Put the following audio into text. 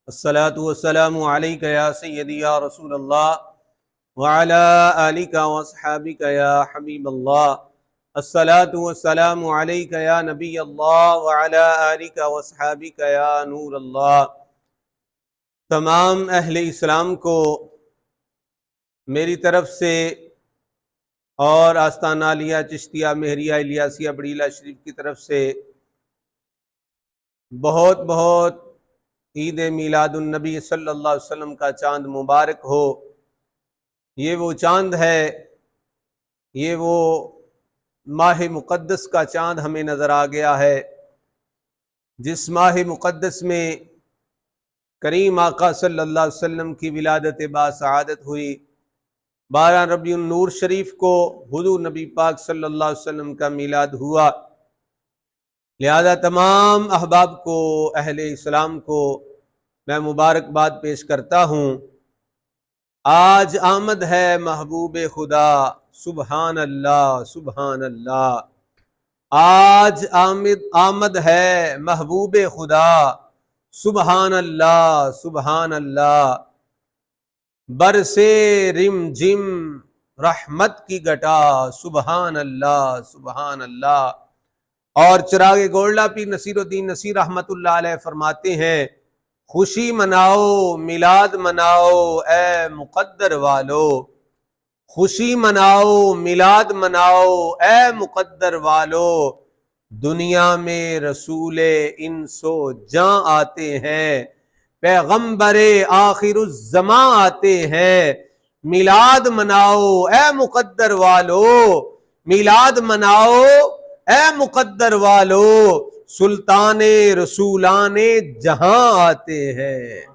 अस्सलातु वस्सलामु अलैका या सय्यदी या रसूलल्लाह व अला आलिका व अस्हाबिका या हबीबल्लाह। अस्सलातु वस्सलामु अलैका या नबीयल्लाह व अला आलिका व अस्हाबिका या नूरल्लाह। तमाम अहले इस्लाम को मेरी तरफ से और आस्ताना लिया चिश्तिया मेहरिया इलियासिया बड़ीला शरीफ की तरफ से बहुत बहुत ईद मीलादुन नबी सल्लल्लाहु अलैहि वसल्लम का चाँद मुबारक हो। ये वो चाँद है, ये वो माह मुक़द्दस का चाँद हमें नज़र आ गया है, जिस माह मुक़द्दस में करीम आका सल्लल्लाहु अलैहि वसल्लम की विलादत बासआदत हुई। 12 रबीउन नूर शरीफ को हुज़ूर नबी पाक सल्लल्लाहु अलैहि वसल्लम का मीलाद हुआ। लिहाजा तमाम अहबाब को, अहले इस्लाम को मैं मुबारकबाद पेश करता हूँ। आज आमद है महबूब खुदा, सुबहान अल्लाह सुबहान अल्लाह। आज आमद है महबूब खुदा, सुबहान अल्लाह सुबहान अल्लाह। बरसे रिम जिम रहमत की गटा, सुबहान अल्लाह सुबहान अल्लाह। और चिरागे गोल्डा पीर नसीरुद्दीन नसीर रहमतुल्लाह अलैह फरमाते हैं, खुशी मनाओ मिलाद मनाओ ए मुकद्दर वालो, खुशी मनाओ मिलाद मनाओ ए मुकद्दर वालो। दुनिया में रसूले इंसो जां आते हैं, पैगंबरे आखिरुज़्ज़मां आते हैं। मिलाद मनाओ ए मुकद्दर वालो, मिलाद मनाओ ए मुकद्दर वालो। सुल्ताने रसूलाने जहां आते हैं।